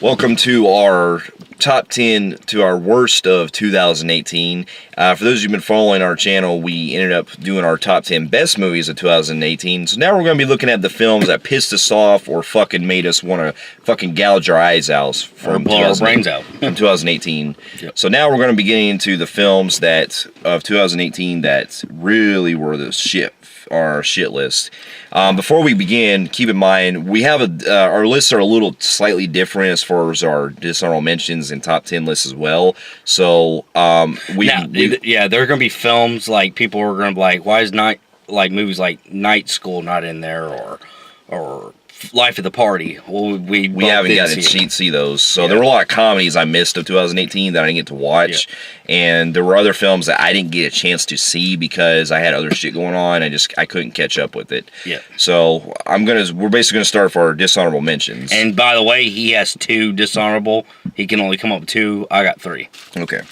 Welcome to our top 10 to our worst of 2018. For those who've been following our channel, we ended up doing our top 10 best movies of 2018. So now we're going to be looking at the films that pissed us off or fucking made us want to fucking gouge our eyes out from blow our brains out from 2018. Yep. So now we're going to be getting into the films that of 2018 that really were the shit. Our shit list. Before we begin, keep in mind we have our lists are a little slightly different as far as our dishonorable mentions and top 10 lists as well. So there are gonna be films like people are gonna be like, why is movies like Night School not in there or Life of the Party? Well, we haven't gotten to see those. So there were a lot of comedies I missed of 2018 that I didn't get to watch, and there were other films that I didn't get a chance to see because I had other shit going on. I couldn't catch up with it. Yeah. So we're basically gonna start for our dishonorable mentions. And by the way, he has 2 dishonorable. He can only come up with 2. I got 3. Okay.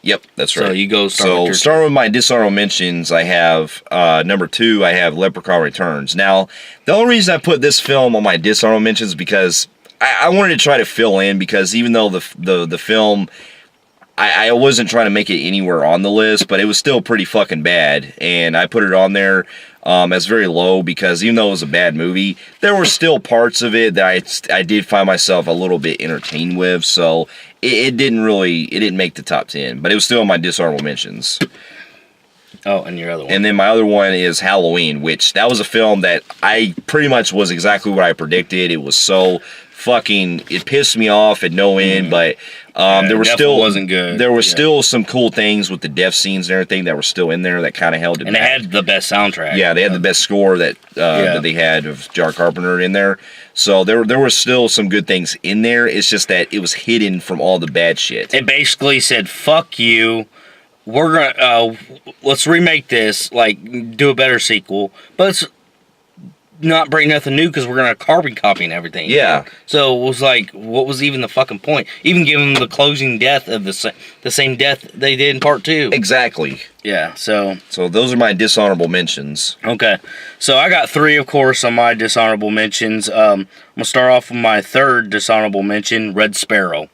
Yep, that's right. So you go starting with my dishonorable mentions, I have number 2, I have Leprechaun Returns. Now, the only reason I put this film on my dishonorable mentions is because I wanted to try to fill in, because even though the film, I wasn't trying to make it anywhere on the list, but it was still pretty fucking bad, and I put it on there as very low because even though it was a bad movie, there were still parts of it that I did find myself a little bit entertained with, so it didn't make the top 10, but it was still in my dishonorable mentions. Oh, and your other one. And then my other one is Halloween, which that was a film that I pretty much was exactly what I predicted. It was so it pissed me off at no end, but there were still wasn't good. There were still some cool things with the death scenes and everything that were still in there that kind of held it and back. it had the best soundtrack. Yeah, they had the best score that they had of John Carpenter in there. So there were still some good things in there. It's just that it was hidden from all the bad shit. It basically said, "Fuck you. We're gonna let's remake this, do a better sequel, but let's not bring nothing new because we're gonna carbon copy and everything." Yeah. So it was like, what was even the fucking point? Even give them the closing death of the same death they did in part 2. Exactly. Yeah. So those are my dishonorable mentions. Okay. So I got 3, of course, on my dishonorable mentions. I'm gonna start off with my 3rd dishonorable mention, Red Sparrow.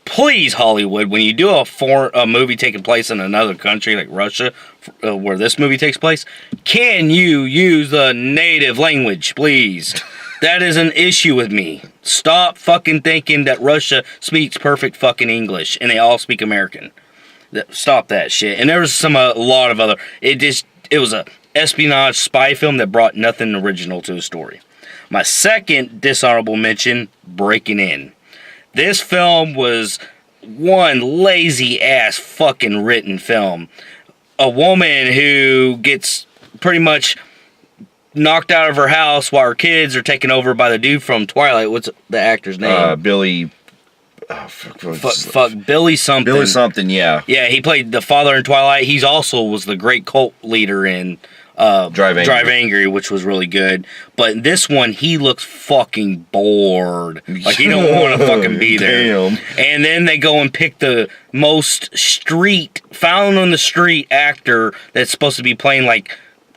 Please, Hollywood, when you do a movie taking place in another country like Russia, where this movie takes place, can you use the native language, please? That is an issue with me. Stop fucking thinking that Russia speaks perfect fucking English and they all speak American. Stop that shit. And there was a lot of other. It was a espionage spy film that brought nothing original to the story. My 2nd dishonorable mention, Breaking In. This film was one lazy-ass fucking written film. A woman who gets pretty much knocked out of her house while her kids are taken over by the dude from Twilight. What's the actor's name? Billy... Billy something. Billy something, yeah. Yeah, he played the father in Twilight. He's also was the great cult leader in... Drive Angry, which was really good. But this one, he looks fucking bored. Like, he don't want to fucking be there. Damn. And then they go and pick the most found on the street actor that's supposed to be playing,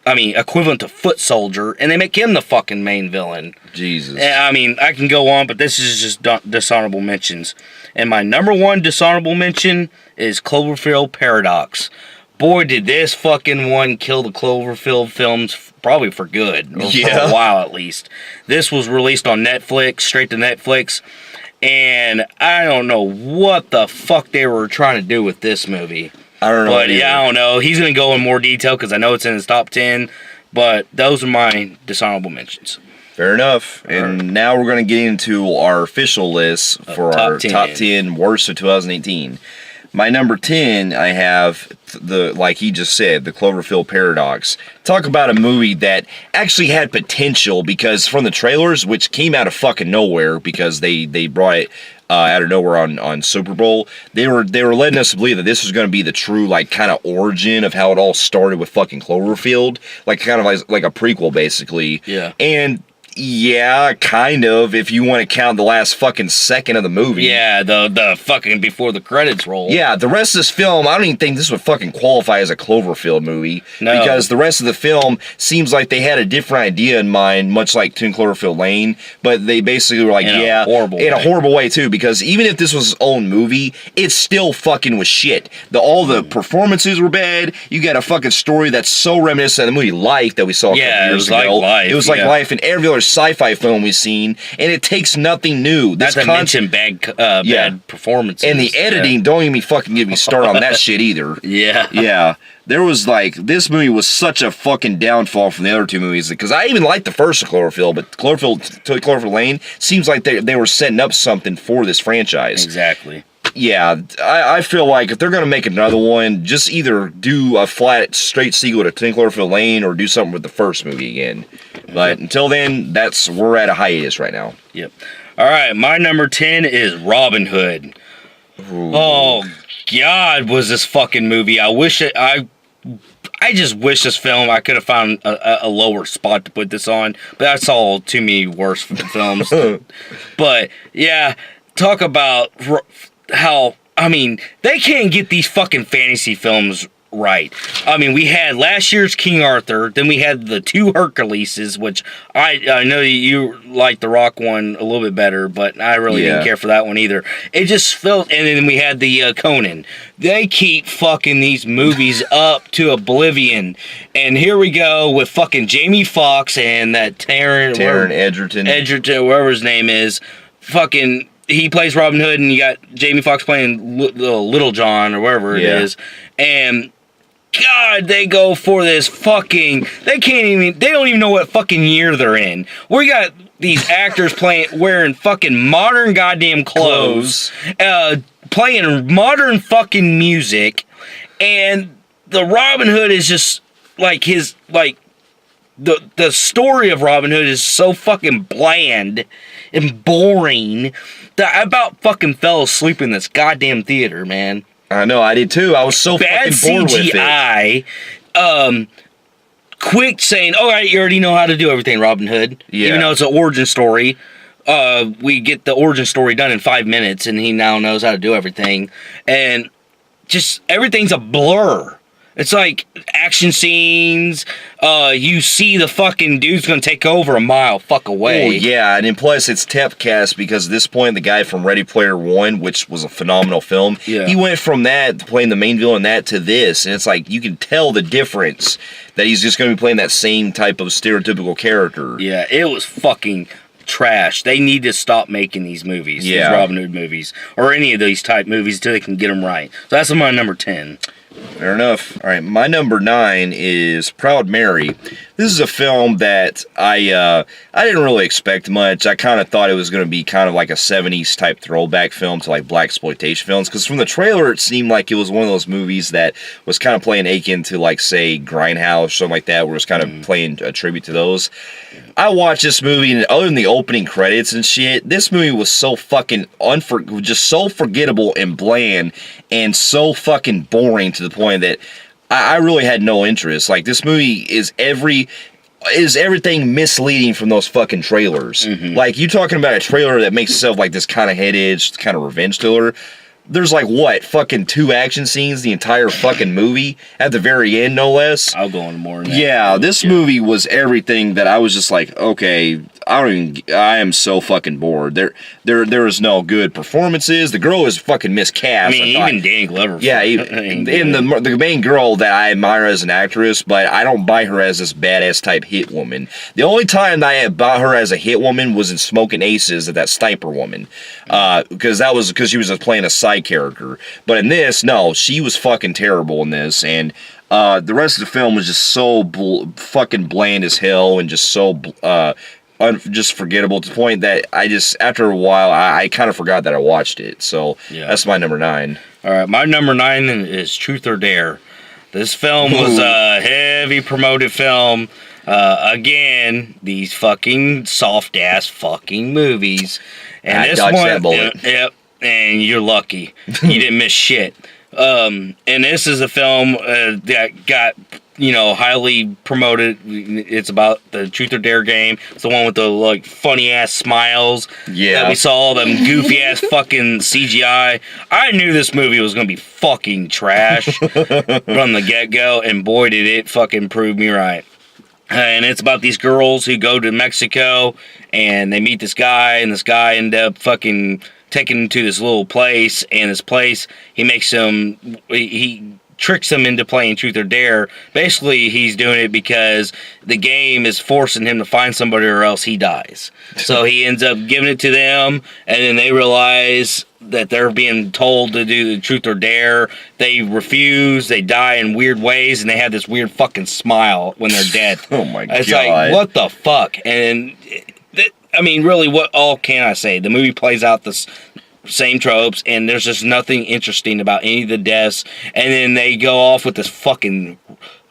equivalent to Foot Soldier, and they make him the fucking main villain. Jesus. I can go on, but this is just dishonorable mentions. And my number 1 dishonorable mention is Cloverfield Paradox. Boy, did this fucking one kill the Cloverfield films, probably for good. Or for a while, at least. This was released on Netflix, straight to Netflix. And I don't know what the fuck they were trying to do with this movie. I don't know. But I don't know. He's going to go in more detail because I know it's in his top 10. But those are my dishonorable mentions. Fair enough. And now we're going to get into our official list for our top 10 worst of 2018. My number 10, I have, like he just said, the Cloverfield Paradox. Talk about a movie that actually had potential, because from the trailers, which came out of fucking nowhere because they brought it out of nowhere on Super Bowl, they were letting us believe that this was going to be the true, kind of origin of how it all started with fucking Cloverfield. Kind of like a prequel, basically. Yeah. And Yeah, kind of, if you want to count the last fucking second of the movie. Yeah, the fucking before the credits roll. Yeah, the rest of this film, I don't even think this would fucking qualify as a Cloverfield movie. No. Because the rest of the film seems like they had a different idea in mind, much like 10 Cloverfield Lane, but they basically were like, in a horrible way too, because even if this was its own movie, it still fucking was shit. All the performances were bad. You got a fucking story that's so reminiscent of the movie Life that we saw a couple years ago. Like Life. It was like Life in every other sci-fi film we've seen, and it takes nothing new. Not to mention bad performances. And the editing, don't even fucking get me started on that shit either. Yeah. Yeah. There was like, this movie was such a fucking downfall from the other two movies, because I even liked the first Cloverfield, but Cloverfield Lane seems like they were setting up something for this franchise. Exactly. Yeah, I feel like if they're going to make another one, just either do a flat, straight sequel to 10 Cloverfield Lane or do something with the first movie again. But until then, we're at a hiatus right now. Yep. All right, my number 10 is Robin Hood. Ooh. Oh, God, was this fucking movie. I just wish this film, I could have found a lower spot to put this on. But I saw too many worse films. But, yeah, talk about how, I mean, they can't get these fucking fantasy films right. I mean, we had last year's King Arthur, then we had the two Herculeses, which I know you like the Rock one a little bit better, but I really didn't care for that one either. It just felt, and then we had the Conan. They keep fucking these movies up to oblivion, and here we go with fucking Jamie Foxx and that Taron Egerton, whatever his name is, fucking. He plays Robin Hood, and you got Jamie Foxx playing Little John, or wherever it is. And, God, they go for this fucking... They don't even know what fucking year they're in. We got these actors wearing fucking modern goddamn clothes. Playing modern fucking music. And the Robin Hood is just, like, the story of Robin Hood is so fucking bland and boring that I about fucking fell asleep in this goddamn theater, man. I know, I did too. I was so bad fucking bored with it. Bad CGI. Quick saying, all right, you already know how to do everything, Robin Hood. Yeah. Even though it's an origin story. We get the origin story done in 5 minutes, and he now knows how to do everything. And just everything's a blur. It's like action scenes. You see the fucking dude's gonna take over a mile away. Oh yeah, and then plus it's typecast because at this point the guy from Ready Player One, which was a phenomenal film, he went from that to playing the main villain to this, and it's like you can tell the difference that he's just gonna be playing that same type of stereotypical character. Yeah, it was fucking trash. They need to stop making these movies, these Robin Hood movies, or any of these type movies until they can get them right. So that's my number 10. Fair enough. All right, my number 9 is Proud Mary. This is a film that I didn't really expect much. I kind of thought it was going to be kind of like a 70s type throwback film to like blaxploitation films, because from the trailer it seemed like it was one of those movies that was kind of playing akin to like say Grindhouse or something like that, where it was kind of playing a tribute to those. I watched this movie, and other than the opening credits and shit, this movie was so fucking just so forgettable and bland and so fucking boring to the point that I really had no interest. Like, this movie is everything misleading from those fucking trailers. Like, you talking about a trailer that makes itself like this kind of head-edged kind of revenge thriller. There's like, what, fucking 2 action scenes the entire fucking movie at the very end, no less. I'll go into more in that. Yeah, this movie was everything that I was just like, okay, I am so fucking bored. There is no good performances. The girl is fucking miscast. I mean, even Danny Glover. Yeah, and the main girl that I admire as an actress, but I don't buy her as this badass type hit woman. The only time that I bought her as a hit woman was in Smoking Aces, that sniper woman, because she was just playing a side character. But in this, no, she was fucking terrible in this, and the rest of the film was just so fucking bland as hell, and just so just forgettable to the point that after a while I kind of forgot that I watched it. So that's my number 9. All right, my number 9 is Truth or Dare. This film was a heavy promoted film. Again, these fucking soft ass fucking movies, and I dodged that bullet. Yep. And you're lucky. You didn't miss shit. And this is a film that got highly promoted. It's about the Truth or Dare game. It's the one with the like funny ass smiles. Yeah. That we saw all them goofy ass fucking CGI. I knew this movie was gonna be fucking trash from the get go, and boy did it fucking prove me right. And it's about these girls who go to Mexico and they meet this guy, and this guy end up fucking taking them to this little place, and this place he tricks them into playing Truth or Dare. Basically, he's doing it because the game is forcing him to find somebody or else he dies. So he ends up giving it to them, and then they realize that they're being told to do the Truth or Dare. They refuse, they die in weird ways, and they have this weird fucking smile when they're dead. Oh my God. It's like, what the fuck? And, really, what all can I say? The movie plays out the same tropes, and there's just nothing interesting about any of the deaths, and then they go off with this fucking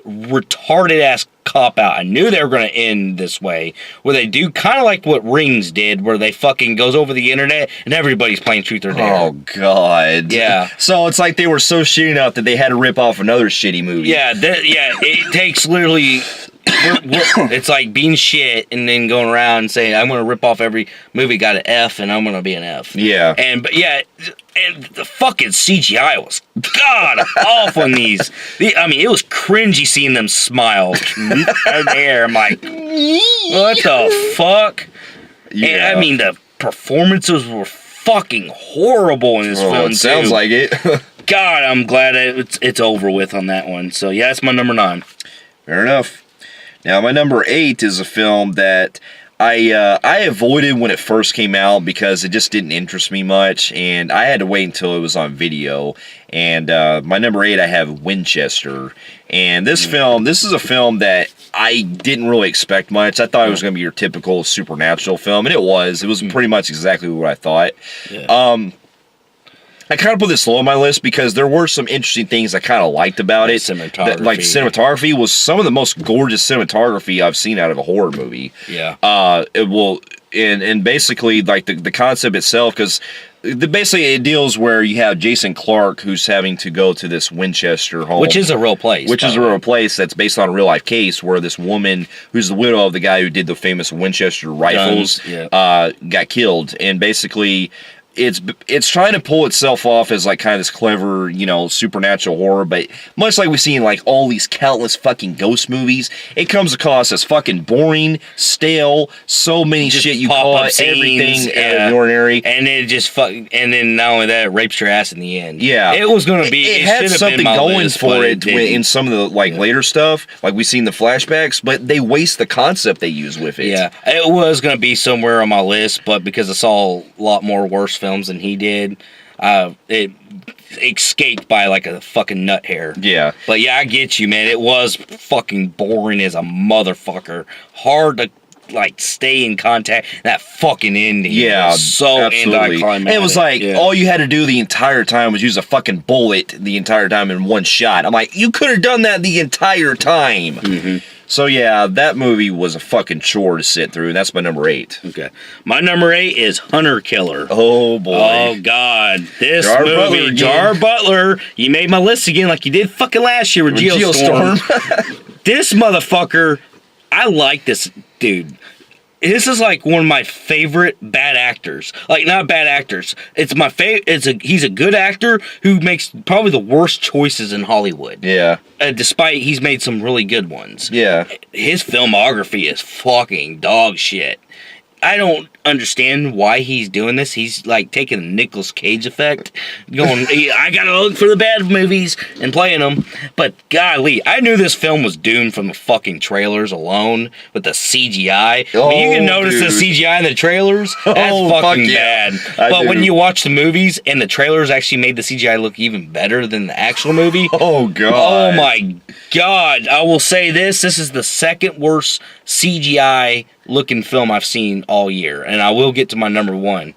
retarded ass cop out. I knew they were going to end this way, where they do kind of like what Rings did, where they fucking goes over the internet and everybody's playing Truth or Dare. Oh God. Yeah. So it's like they were so shitty out that they had to rip off another shitty movie. Yeah, it takes literally. It's like being shit and then going around and saying, I'm going to rip off every movie got an F and I'm going to be an F. Yeah. And the fucking CGI was god awful in these. It was cringy seeing them smile there. I'm like, what the fuck? Yeah. And the performances were fucking horrible in this film. It sounds like it. God, I'm glad it's over with on that one. So yeah, that's my number 9. Fair enough. Now, my number 8 is a film that I avoided when it first came out because it just didn't interest me much, and I had to wait until it was on video. And my number 8, I have Winchester. And this is a film that I didn't really expect much. I thought it was going to be your typical supernatural film, and it was. It was pretty much exactly what I thought. Yeah. I kind of put this low on my list because there were some interesting things I kind of liked about it. Cinematography was some of the most gorgeous cinematography I've seen out of a horror movie. Yeah. And basically, like the concept itself, because basically it deals where you have Jason Clarke who's having to go to this Winchester home. Which is a real place. Which is a real place that's based on a real life case where this woman, who's the widow of the guy who did the famous Winchester rifles, got killed. And basically, it's trying to pull itself off as like kind of this clever, supernatural horror, but much like we've seen like all these countless fucking ghost movies, it comes across as fucking boring, stale, so many just shit you call it, everything out of the ordinary, and it just and then not only that, it rapes your ass in the end. Yeah, it was gonna be. It had something going for it in some of the later stuff, like we seen the flashbacks, but they waste the concept they use with it. Yeah, it was gonna be somewhere on my list, but because I saw a lot more worse films than he did, it escaped by like a fucking nut hair. Yeah. But yeah, I get you, man. It was fucking boring as a motherfucker. Hard to like stay in contact. That fucking ending. Yeah. Was so anticlimactic. It was like all you had to do the entire time was use a fucking bullet the entire time in one shot. I'm like, you could have done that the entire time. Mm-hmm. So yeah, that movie was a fucking chore to sit through, and that's my number 8. Okay. My number 8 is Hunter Killer. Oh boy. Oh God. This movie, Gerard Butler, you made my list again like you did fucking last year with Geostorm. This motherfucker, I like this dude. This is like one of my favorite bad actors. Like, not bad actors. It's my favorite. He's a good actor who makes probably the worst choices in Hollywood. Yeah. Despite he's made some really good ones. Yeah. His filmography is fucking dog shit. I don't understand why he's doing this. He's like taking the Nicolas Cage effect, going, I gotta look for the bad movies and playing them. But golly, I knew this film was doomed from the fucking trailers alone with the CGI. Oh, you can notice the CGI in the trailers. That's fucking bad. But when you watch the movies and the trailers actually made the CGI look even better than the actual movie. Oh God. Oh my God. I will say this is the second worst CGI looking film I've seen all year, and I will get to my number 1.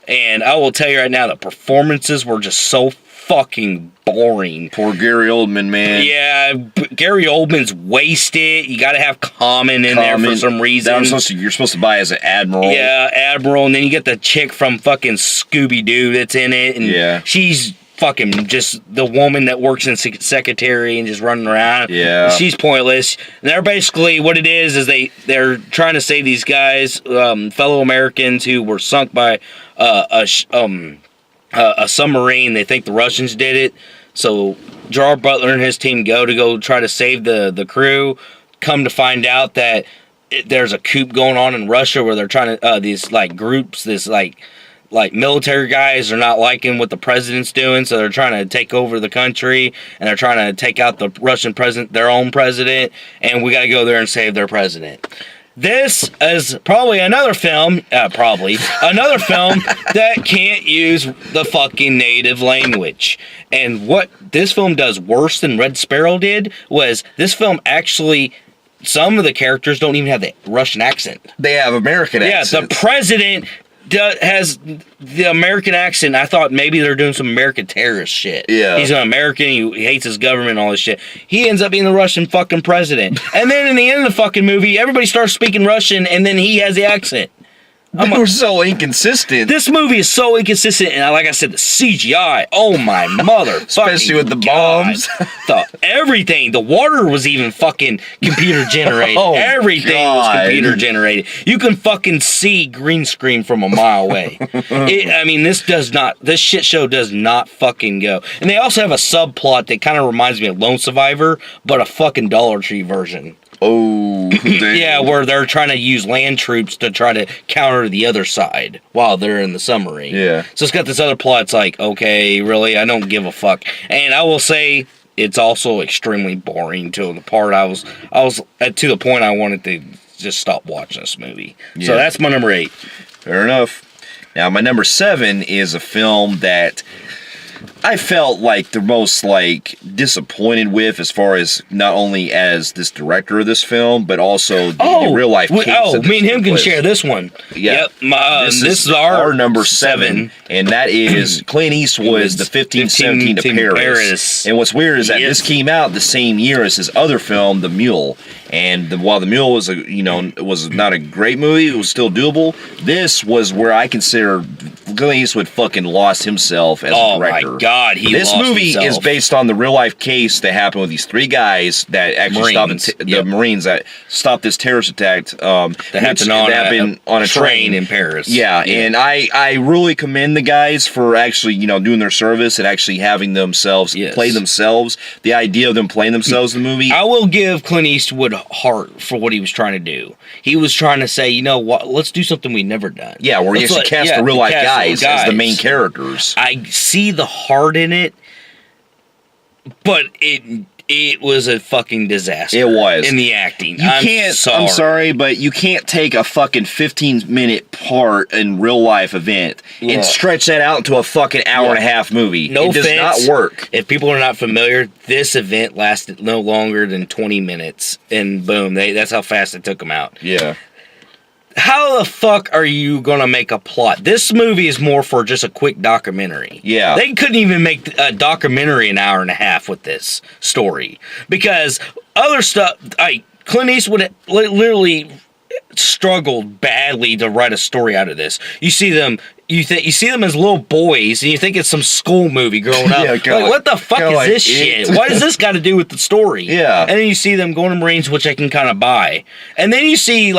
And I will tell you right now, the performances were just so fucking boring. Poor Gary Oldman, man. Yeah, Gary Oldman's wasted. You got to have Common in there for some reason. You're supposed to buy as an admiral. Yeah, admiral, and then you get the chick from fucking Scooby-Doo that's in it, and she's fucking just the woman that works in secretary and just running around. Yeah. She's pointless. And they're basically, what it is they're trying to save these guys, fellow Americans who were sunk by a submarine. They think the Russians did it. So Gerard Butler and his team go try to save the crew. Come to find out that there's a coup going on in Russia where they're trying to, these like groups, this like military guys are not liking what the president's doing, so they're trying to take over the country, and they're trying to take out the Russian president, their own president, and we got to go there and save their president. This is probably another film that can't use the fucking native language. And what this film does worse than Red Sparrow did was this film actually, some of the characters don't even have the Russian accent. They have American accents. Yeah, the president has the American accent. I thought maybe they're doing some American terrorist shit. Yeah. He's an American, he hates his government and all this shit. He ends up being the Russian fucking president. And then in the end of the fucking movie, everybody starts speaking Russian and then he has the accent. We're so inconsistent. This movie is so inconsistent, and like I said, the CGI, oh my mother. Especially with the bombs. Everything. The water was even fucking computer generated. Oh, everything was computer generated. You can fucking see green screen from a mile away. This shit show does not fucking go. And they also have a subplot that kind of reminds me of Lone Survivor, but a fucking Dollar Tree version. Oh, yeah, where they're trying to use land troops to try to counter the other side while they're in the submarine. Yeah. So it's got this other plot. It's like, okay, really, I don't give a fuck. And I will say, it's also extremely boring to the part I was to the point I wanted to just stop watching this movie. Yeah. So that's my number 8. Fair enough. Now my number 7 is a film that I felt like the most disappointed with, as far as not only as this director of this film, but also the real life case. Me and him can share this one. Yeah, yep, this is our number 7, and that is Clint Eastwood's The 1517 to Paris. And what's weird is that this came out the same year as his other film, The Mule. And while The Mule was was not a great movie, it was still doable. This was where I consider Clint Eastwood fucking lost himself as a director. Oh my God, this movie is based on the real life case that happened with these 3 guys that actually stopped the Marines that stopped this terrorist attack. That happened on a train in Paris. Yeah, and I really commend the guys for actually doing their service and actually having themselves play themselves. The idea of them playing themselves in the movie. I will give Clint Eastwood heart for what he was trying to do. He was trying to say, you know what, let's do something we've never done. Yeah, where you actually cast the real life guys as the main characters. I see the heart in it, but it was a fucking disaster. It was. In the acting. I'm sorry, but you can't take a fucking 15-minute part in real life event and stretch that out into a fucking hour and a half movie. It does not work. If people are not familiar, this event lasted no longer than 20 minutes, and boom, that's how fast it took them out. Yeah. How the fuck are you gonna make a plot? This movie is more for just a quick documentary. Yeah. They couldn't even make a documentary an hour and a half with this story. Because other stuff, Clint Eastwood literally struggled badly to write a story out of this. You see them, you see them as little boys, and you think it's some school movie growing up. What the fuck is this shit? What does this got to do with the story? Yeah. And then you see them going to Marines, which I can kind of buy. And then you see,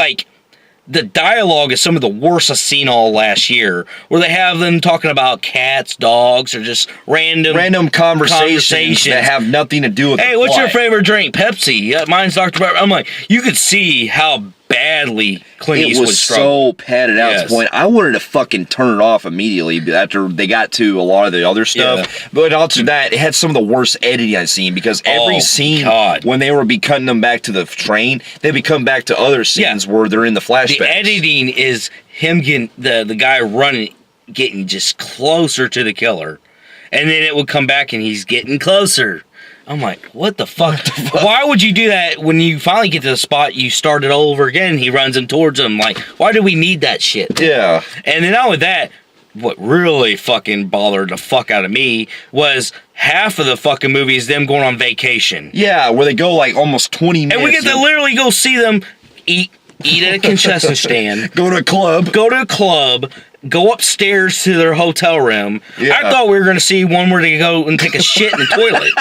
the dialogue is some of the worst I've seen all last year, where they have them talking about cats, dogs, or just random conversations that have nothing to do with Hey, what's your favorite drink? Pepsi. Mine's Dr. Pepper. I'm like, you could see how badly Clint Eastwood struggled. It was so padded out to the point. I wanted to fucking turn it off immediately after they got to a lot of the other stuff. Yeah. But also that, it had some of the worst editing I've seen, because every scene, when they would be cutting them back to the train, they'd be coming back to other scenes where they're in the flashbacks. The editing is him getting, the guy running, getting just closer to the killer. And then it would come back and he's getting closer. I'm like, what the fuck? Why would you do that when you finally get to the spot, you start it all over again, he runs him towards him? Like, why do we need that shit? Yeah. And then not with that, what really fucking bothered the fuck out of me was half of the fucking movie is them going on vacation. Yeah, where they go almost 20 minutes. And we get to literally go see them eat at a concession stand. Go to a club. go upstairs to their hotel room. Yeah. I thought we were going to see one where they go and take a shit in the toilet.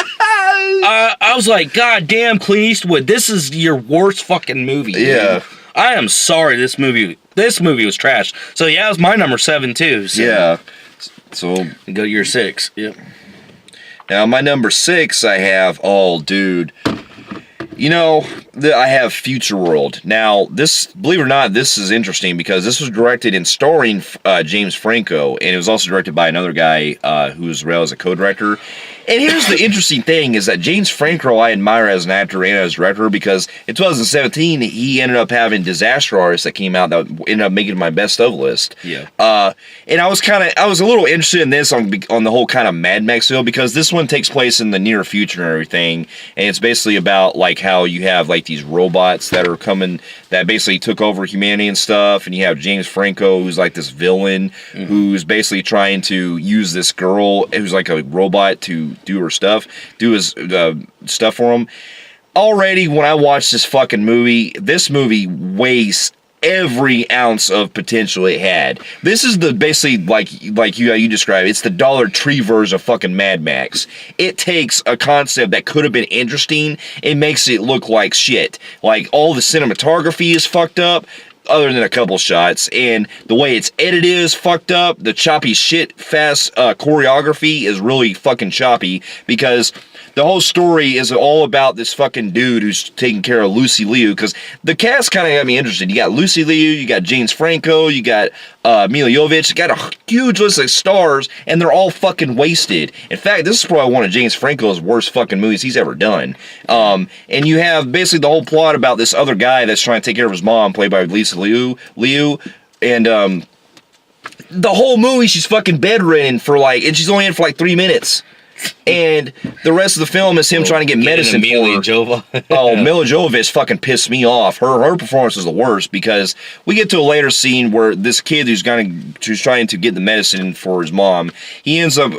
I was like, God damn, Clint Eastwood, this is your worst fucking movie. Yeah. Dude. I am sorry, this movie was trash. So yeah, it was my number 7 too. So. Yeah. So go your 6. Yep. Now my number 6, I have, dude. You know, I have Future World. Now, this, believe it or not, this is interesting because this was directed and starring James Franco, and it was also directed by another guy who was as a co-director. And here's the interesting thing is that James Franco I admire as an actor and as a director because in 2017 he ended up having Disaster Artist that came out that ended up making my best of list. Yeah. And I was a little interested in this on the whole kind of Mad Max feel because this one takes place in the near future and everything, and it's basically about like how you have like these robots that are coming that basically took over humanity and stuff, and you have James Franco who's like this villain who's basically trying to use this girl who's like a robot to do his stuff for him. Already, when I watched this movie wastes every ounce of potential it had. This is the basically like you described. It's the Dollar Tree version of fucking Mad Max. It takes a concept that could have been interesting and makes it look like shit. Like all the cinematography is fucked up, other than a couple shots, and the way it's edited is fucked up. The choppy shit fast choreography is really fucking choppy because the whole story is all about this fucking dude who's taking care of Lucy Liu, because the cast kind of got me interested. You got Lucy Liu, you got James Franco, you got Mila Jovovich, you got a huge list of stars, and they're all fucking wasted. In fact, this is probably one of James Franco's worst fucking movies he's ever done. And you have basically the whole plot about this other guy that's trying to take care of his mom, played by Lucy Liu, and the whole movie she's fucking bedridden and she's only in for like 3 minutes. And the rest of the film is him trying to get medicine for her. Mila Jovovich fucking pissed me off. Her performance was the worst because we get to a later scene where this kid who's trying to get the medicine for his mom, he ends up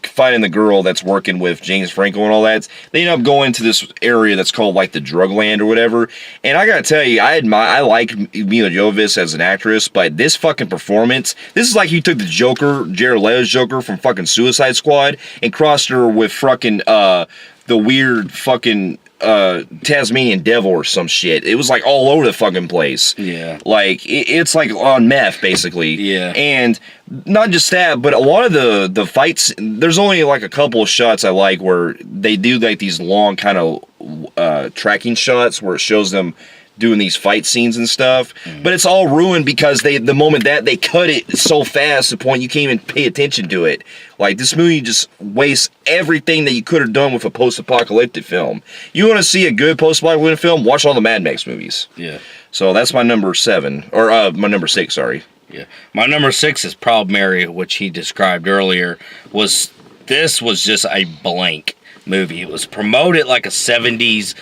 finding the girl that's working with James Franco and all that. They end up going to this area that's called like the drug land or whatever. And I gotta tell you, I like Mila Jovovich as an actress, but this fucking performance, this is like he took the Joker, Jared Leto's Joker from fucking Suicide Squad, and crossed her with fucking the weird fucking Tasmanian devil or some shit. It was like all over the fucking place. Yeah. Like it's like on meth basically. Yeah. And not just that, but a lot of the fights, there's only like a couple of shots I like where they do like these long kind of tracking shots where it shows them doing these fight scenes and stuff, but it's all ruined because the moment that they cut it so fast to the point you can't even pay attention to it. Like this movie just wastes everything that you could have done with a post-apocalyptic film. You want to see a good post-apocalyptic film? Watch all the Mad Max movies. Yeah. So that's my number 7, or my number 6. Sorry. Yeah. My number 6 is Proud Mary, which he described earlier. This was just a blank movie. It was promoted like a 70s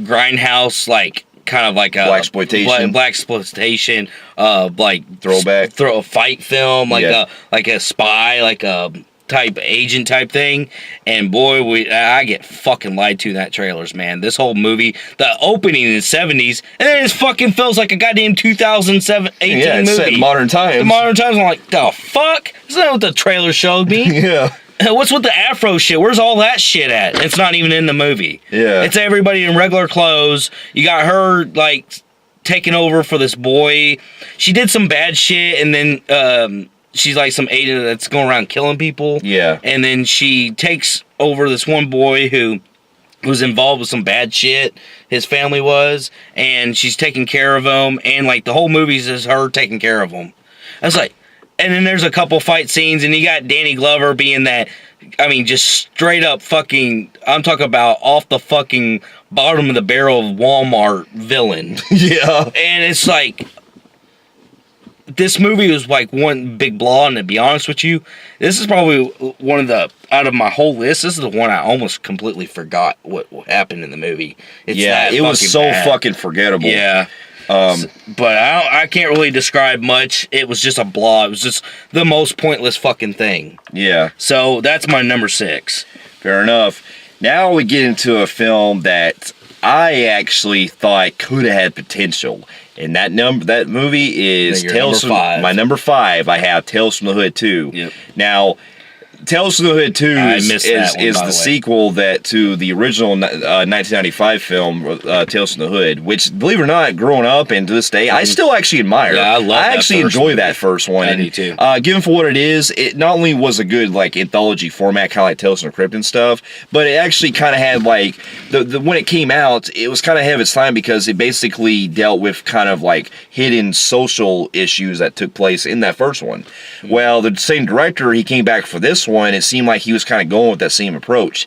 grindhouse, like kind of like a black exploitation, like throwback, a fight film, like a spy, like a type agent type thing. And boy, I get fucking lied to in that trailers, man. This whole movie, the opening in the 70s, and then it fucking feels like a goddamn 2018 it's movie. set in modern times. The modern times, I'm like, the fuck? Is that what the trailer showed me? Yeah. What's with the afro shit? Where's all that shit at? It's not even in the movie. Yeah. It's everybody in regular clothes. You got her, like, taking over for this boy. She did some bad shit, and then she's like some agent that's going around killing people. Yeah. And then she takes over this one boy who was involved with some bad shit, his family was, and she's taking care of him, and, like, the whole movie's just her taking care of him. I was like... And then there's a couple fight scenes, and you got Danny Glover being that, I mean, just straight up fucking, I'm talking about off the fucking bottom of the barrel of Walmart villain. Yeah. And it's like, this movie was like one big blah, and to be honest with you, this is probably one of the, out of my whole list, this is the one I almost completely forgot what happened in the movie. It was so bad. Fucking forgettable. Yeah. But I can't really describe much. It was just a blah. It was just the most pointless fucking thing. Yeah. So that's my number 6. Fair enough. Now we get into a film that I actually thought could have had potential. And that movie is Tales from... number 5. My number 5, I have Tales from the Hood 2. Yep. Now... Tales from the Hood 2 is the sequel to the original 1995 film, Tales from the Hood, which, believe it or not, growing up and to this day, I still actually admire. Yeah, I actually enjoy that first one. I do too. Given for what it is, it not only was a good like anthology format, kind of like Tales from the Crypt and stuff, but it actually kind of had like the when it came out, it was kind of ahead of its time because it basically dealt with kind of like hidden social issues that took place in that first one. Well, the same director, he came back for this one. It seemed like he was kind of going with that same approach.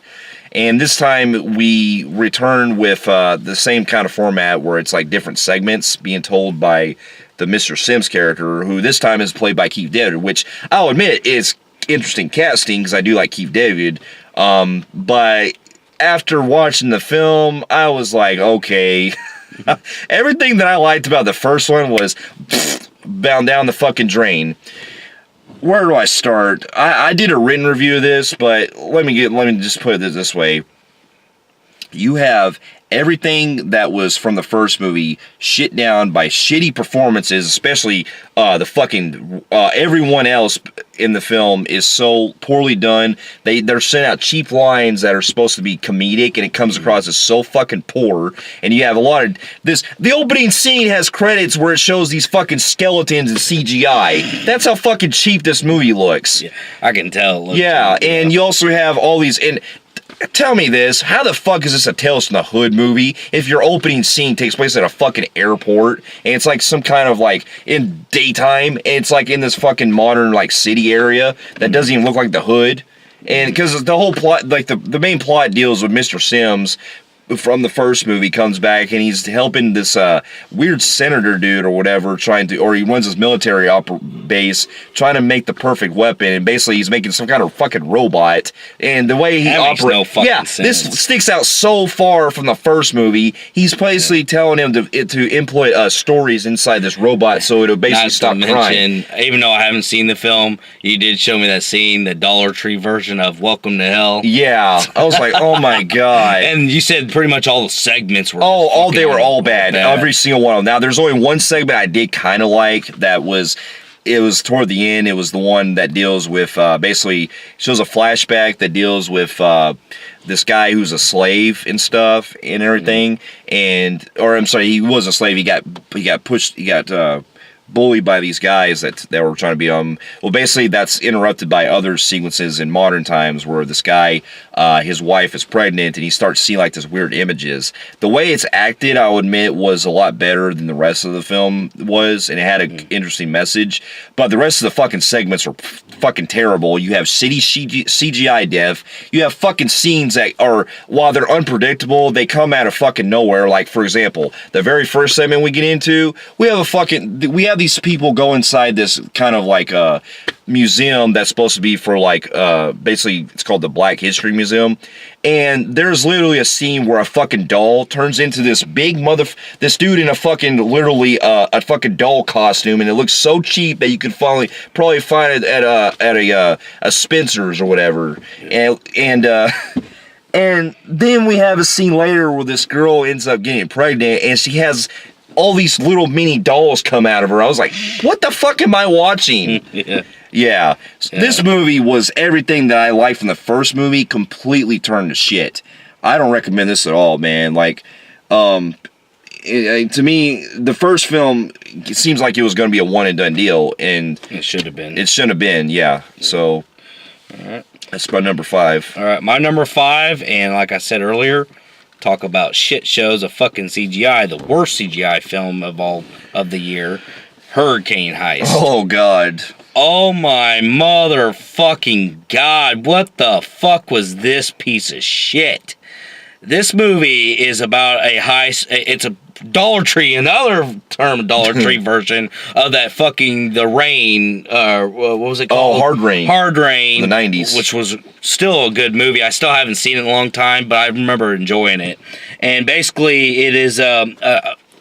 And this time we returned with the same kind of format where it's like different segments being told by the Mr. Sims character, who this time is played by Keith David, which I'll admit is interesting casting because I do like Keith David. But after watching the film, I was like, okay. Everything that I liked about the first one was bound down the fucking drain. Where do I start? I did a written review of this, but let me just put it this way. You have everything that was from the first movie shit down by shitty performances, especially the fucking everyone else in the film is so poorly done. They're sending out cheap lines that are supposed to be comedic, and it comes across as so fucking poor. And you have a lot of this. The opening scene has credits where it shows these fucking skeletons in CGI. That's how fucking cheap this movie looks. Yeah, I can tell. Yeah, and you also have all these and. Tell me this, how the fuck is this a Tales from the Hood movie if your opening scene takes place at a fucking airport and it's like some kind of like in daytime and it's like in this fucking modern like city area that doesn't even look like the Hood? And because the whole plot, like the main plot deals with Mr. Sims from the first movie comes back and he's helping this weird senator dude or whatever or he runs his military base trying to make the perfect weapon, and basically he's making some kind of fucking robot, and the way he operates, this sticks out so far from the first movie. He's basically telling him to employ stories inside this robot so it'll basically stop crime. Even though I haven't seen the film, you did show me that scene, the Dollar Tree version of Welcome to Hell. Yeah, I was like, oh my god. And you said pretty much all the segments were they were all bad. Every single one of them. Now there's only one segment I did kind of like that was toward the end. It was the one that deals with basically shows a flashback that deals with this guy who's a slave and stuff and everything. Or I'm sorry, he was a slave. He got bullied by these guys that were trying to be well, basically that's interrupted by other sequences in modern times where this guy, his wife is pregnant and he starts seeing like this weird images. The way it's acted, I would admit, was a lot better than the rest of the film was, and it had an interesting message, but the rest of the fucking segments are fucking terrible. You have shitty CGI death. You have fucking scenes that are, while they're unpredictable, they come out of fucking nowhere. Like, for example, the very first segment we get into, we have these people go inside this kind of like museum that's supposed to be for like basically it's called the Black History Museum, and there's literally a scene where a fucking doll turns into this big this dude in a fucking literally a fucking doll costume, and it looks so cheap that you could probably find it at a Spencer's or whatever. And then we have a scene later where this girl ends up getting pregnant and she has all these little mini dolls come out of her. I was like, what the fuck am I watching? Yeah. This movie was everything that I liked from the first movie, completely turned to shit. I don't recommend this at all, man. Like, to me, the first film, it seems like it was going to be a one and done deal, and it should have been. It shouldn't have been, yeah. So, all right. That's my number 5. All right, my number 5, and like I said earlier, talk about shit shows of fucking CGI. The worst CGI film of all of the year, Hurricane Heist. Oh god. Oh my motherfucking god! What the fuck was this piece of shit? This movie is about a heist. It's a Dollar Tree, another term Dollar Tree version of that fucking The Rain, what was it called? Oh, Hard Rain. Hard Rain. In the 90s. Which was still a good movie. I still haven't seen it in a long time, but I remember enjoying it. And basically, it is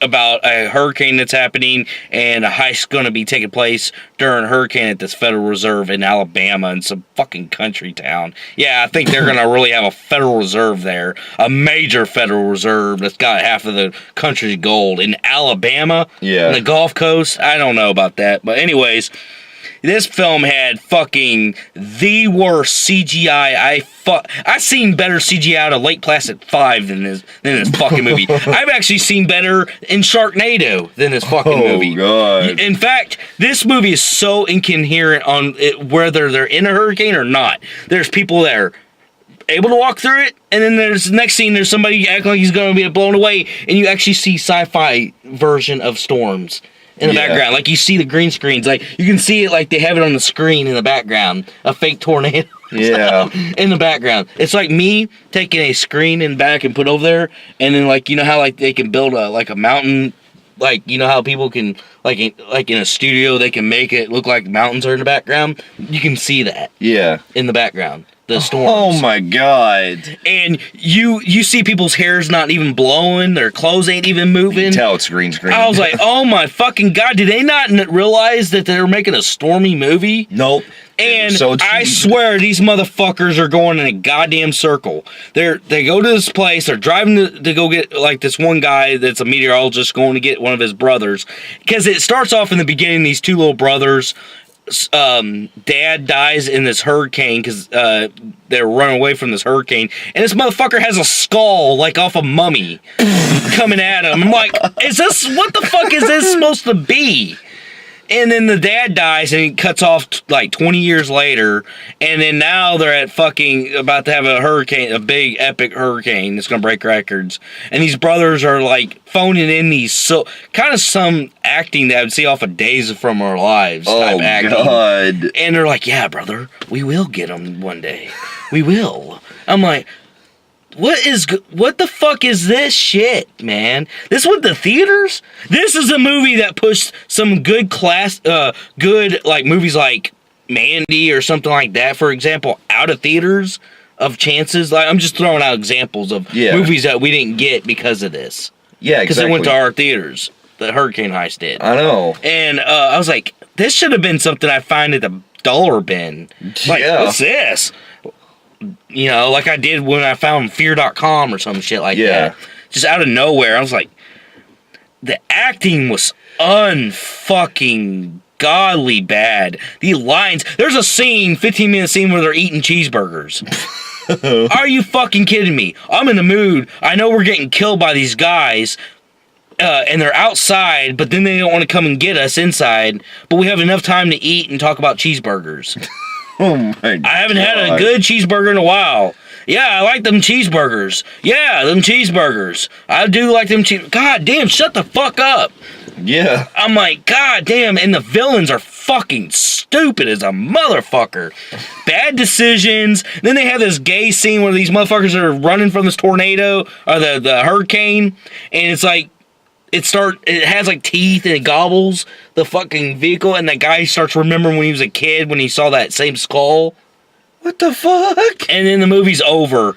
about a hurricane that's happening and a heist going to be taking place during a hurricane at this Federal Reserve in Alabama in some fucking country town. Yeah, I think they're going to really have a Federal Reserve there, a major Federal Reserve that's got half of the country's gold in Alabama, Yeah. on the Gulf Coast. I don't know about that, but anyways, this film had fucking the worst CGI. I seen better CGI out of Lake Placid 5 than this fucking movie. I've actually seen better in Sharknado than this fucking movie. Oh, God. In fact, this movie is so incoherent on it, whether they're in a hurricane or not. There's people that are able to walk through it, and then there's the next scene, there's somebody acting like he's going to be blown away, and you actually see sci-fi version of storms in the background. Like, you see the green screens. Like, you can see it like they have it on the screen in the background. A fake tornado. Yeah. In the background. It's like me taking a screen in back and put over there, and then, like, you know how, like, they can build a mountain, like, you know how people can, like in a studio, they can make it look like mountains are in the background? You can see that. Yeah. In the background. The storms. Oh my God. And you see people's hair's not even blowing, their clothes ain't even moving. You can tell it's green screen. I was like, oh my fucking God, did they not realize that they were making a stormy movie? Nope. And So I swear these motherfuckers are going in a goddamn circle. They go to this place, they're driving to go get, like, this one guy that's a meteorologist going to get one of his brothers. Because it starts off in the beginning, these two little brothers, dad dies in this hurricane because they're running away from this hurricane, and this motherfucker has a skull like off a mummy coming at him. I'm like, what the fuck is this supposed to be? And then the dad dies, and he cuts off like 20 years later, and then now they're at fucking about to have a hurricane, a big epic hurricane that's gonna break records. And these brothers are like phoning in these kind of some acting that I would see off of Days from Our Lives type acting. God. And they're like, yeah, brother, we will get them one day. We will. I'm like, what the fuck is this shit, man? This went to theaters? This is a movie that pushed some good like movies like Mandy or something like that, for example, out of theaters of chances. Like, I'm just throwing out examples of movies that we didn't get because of this. Yeah, because exactly. it went to our theaters. The Hurricane Heist did. I know. And I was like, this should have been something I find at the dollar bin. Like, what's this? You know, like I did when I found fear.com or some shit like that. Just out of nowhere. I was like, the acting was unfucking godly bad. The lines, there's a scene, 15-minute scene where they're eating cheeseburgers. Are you fucking kidding me? I'm in the mood. I know we're getting killed by these guys. And they're outside, but then they don't want to come and get us inside. But we have enough time to eat and talk about cheeseburgers. Oh my God. I haven't had a good cheeseburger in a while. Yeah, I like them cheeseburgers. Yeah, them cheeseburgers. I do like them God damn, shut the fuck up. Yeah. I'm like, God damn, and the villains are fucking stupid as a motherfucker. Bad decisions. Then they have this gay scene where these motherfuckers are running from this tornado, or the hurricane, and it's like, it has like teeth and it gobbles the fucking vehicle, and that guy starts remembering when he was a kid when he saw that same skull. What the fuck? And then the movie's over.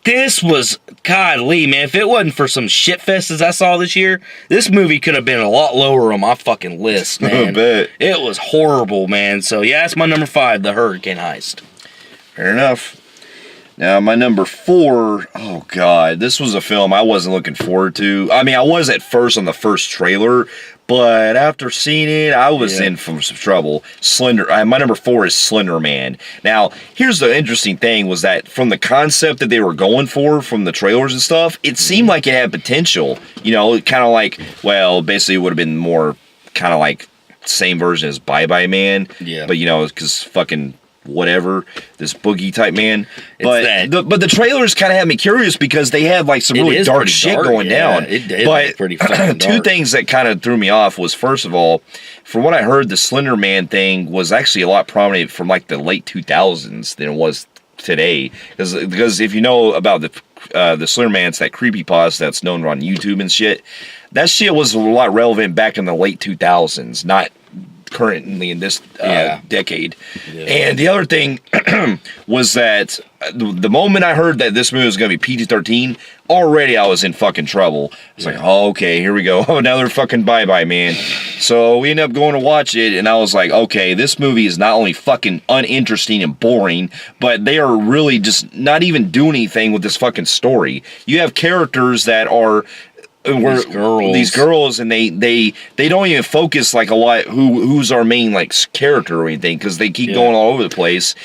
This was, godly, man, if it wasn't for some shit fest as I saw this year, this movie could have been a lot lower on my fucking list, man. I bet. It was horrible, man. So yeah, that's my number 5, The Hurricane Heist. Fair enough. Now, my number 4, oh God, this was a film I wasn't looking forward to. I mean, I was at first on the first trailer, but after seeing it, I was in for some trouble. My number 4 is Slender Man. Now, here's the interesting thing, was that from the concept that they were going for, from the trailers and stuff, it seemed like it had potential. You know, kind of like, well, basically it would have been more kind of like same version as Bye Bye Man. Yeah. But, you know, because fucking whatever, this boogie type man. But the trailers kind of had me curious because they had like some really dark shit going down. It did. But Pretty fucking two dark. things that kind of threw me off was, first of all, from what I heard, the Slender Man thing was actually a lot prominent from like the late 2000s than it was today. Because if you know about the Slender Man, it's that creepypasta that's known on YouTube and shit. That shit was a lot relevant back in the late 2000s, not currently in this decade. Yeah. And the other thing was that the moment I heard that this movie was going to be PG-13, already I was in fucking trouble. It's like, oh, okay, here we go. Oh, now they're fucking bye-bye, man. So we ended up going to watch it, and I was like, okay, this movie is not only fucking uninteresting and boring, but they are really just not even doing anything with this fucking story. You have characters that are... These girls, and they don't even focus like a lot who's our main like character or anything, because they keep going all over the place.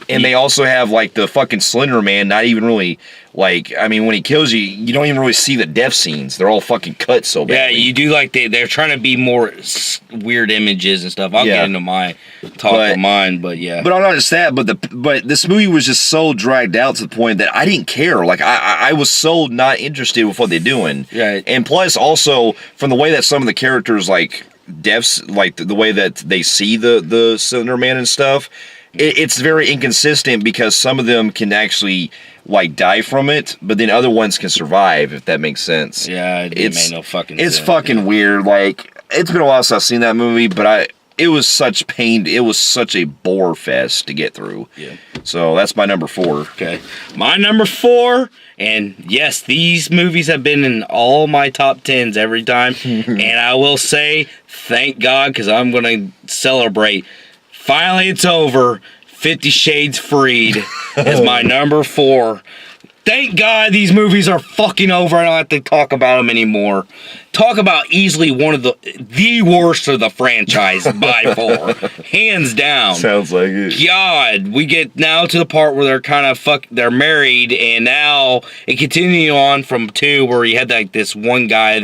And they also have like the fucking Slender Man, not even really like, I mean, when he kills you, you don't even really see the death scenes. They're all fucking cut so bad. Yeah, you do like they're trying to be more weird images and stuff. I'll get into my talk of mine, but yeah. But not just that, but this movie was just so dragged out to the point that I didn't care. Like I was so not interested with what they're doing. Right. And plus, also from the way that some of the characters like deaths, like the way that they see the Slender Man and stuff. It's very inconsistent because some of them can actually like die from it, but then other ones can survive, if that makes sense. Yeah, it made no fucking sense. It's fucking weird. Like, it's been a while since I've seen that movie, but it was such pain. It was such a bore fest to get through. Yeah. So that's my number 4. Okay. My number 4, and yes, these movies have been in all my top 10s every time, and I will say, thank God, because I'm going to celebrate. Finally, it's over. 50 Shades Freed is my number 4. Thank God these movies are fucking over. I don't have to talk about them anymore. Talk about easily one of the worst of the franchise by far. Hands down. Sounds like it. God, we get now to the part where they're kind of they're married, and now it continues on from 2 where you had like this one guy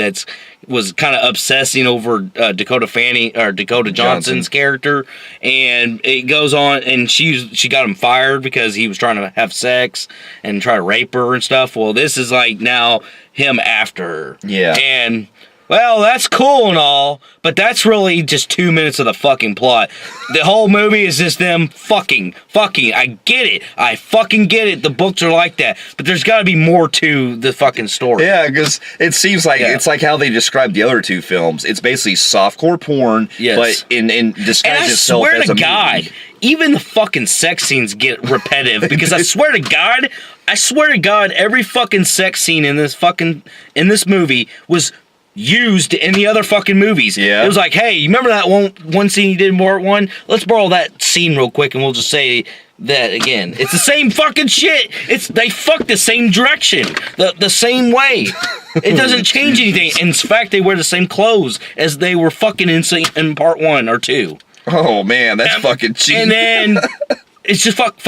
was kind of obsessing over Dakota Johnson's character, and it goes on, and she got him fired because he was trying to have sex and try to rape her and stuff. Well, this is like now him after her. Yeah. And well, that's cool and all, but that's really just 2 minutes of the fucking plot. The whole movie is just them fucking. I get it. I fucking get it. The books are like that. But there's got to be more to the fucking story. Yeah, because it seems like it's like how they described the other 2 films. It's basically softcore porn, but in disguise itself as a movie. I swear to God, even the fucking sex scenes get repetitive, because I swear to God, every fucking sex scene in this movie was used in the other fucking movies. Yeah. It was like, hey, you remember that one scene you did in Part 1? Let's borrow that scene real quick and we'll just say that again. It's the same fucking shit. They fuck the same direction. The same way. It doesn't change anything. In fact, they wear the same clothes as they were fucking in Part 1 or 2. Oh man, that's fucking cheap. And then it's just fuck.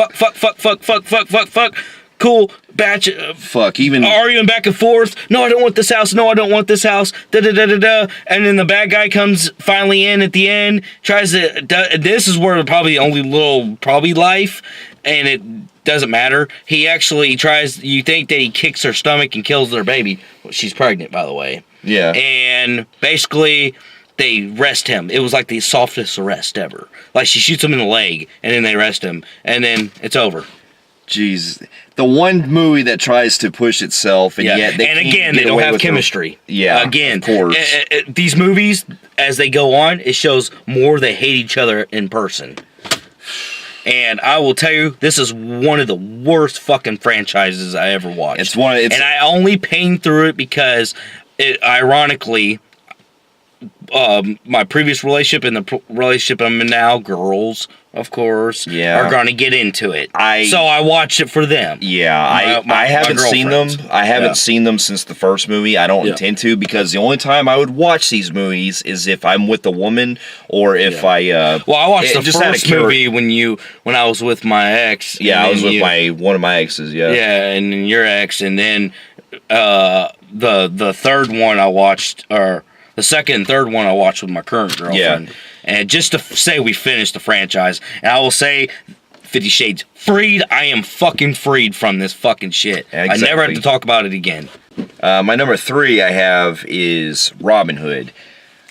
Cool batch of even arguing back and forth. No, I don't want this house. No, I don't want this house. Da da da da da. And then the bad guy comes finally in at the end. Tries to. This is where probably the only little life, and it doesn't matter. He actually tries. You think that he kicks her stomach and kills their baby. Well, she's pregnant, by the way. Yeah. And basically, they arrest him. It was like the softest arrest ever. Like she shoots him in the leg, and then they arrest him, and then it's over. Jeez, the one movie that tries to push itself, and yet they don't have chemistry. Yeah, again, of course. These movies, as they go on, it shows more they hate each other in person. And I will tell you, this is one of the worst fucking franchises I ever watched. And I only pain through it because, ironically, my previous relationship and the relationship I'm in now, girls, of course, are going to get into it. So I watch it for them. Yeah, I haven't seen them. I haven't seen them since the first movie. I don't intend to, because the only time I would watch these movies is if I'm with a woman or if I. Well, I watched the first movie when I was with my ex. Yeah, I was with one of my exes. Yeah. Yeah, and your ex, and then the third one I watched, or the second and third one I watched with my current girlfriend. Yeah. And just to say we finished the franchise, and I will say 50 Shades Freed, I am fucking freed from this fucking shit. Exactly. I never have to talk about it again. My number 3 I have is Robin Hood.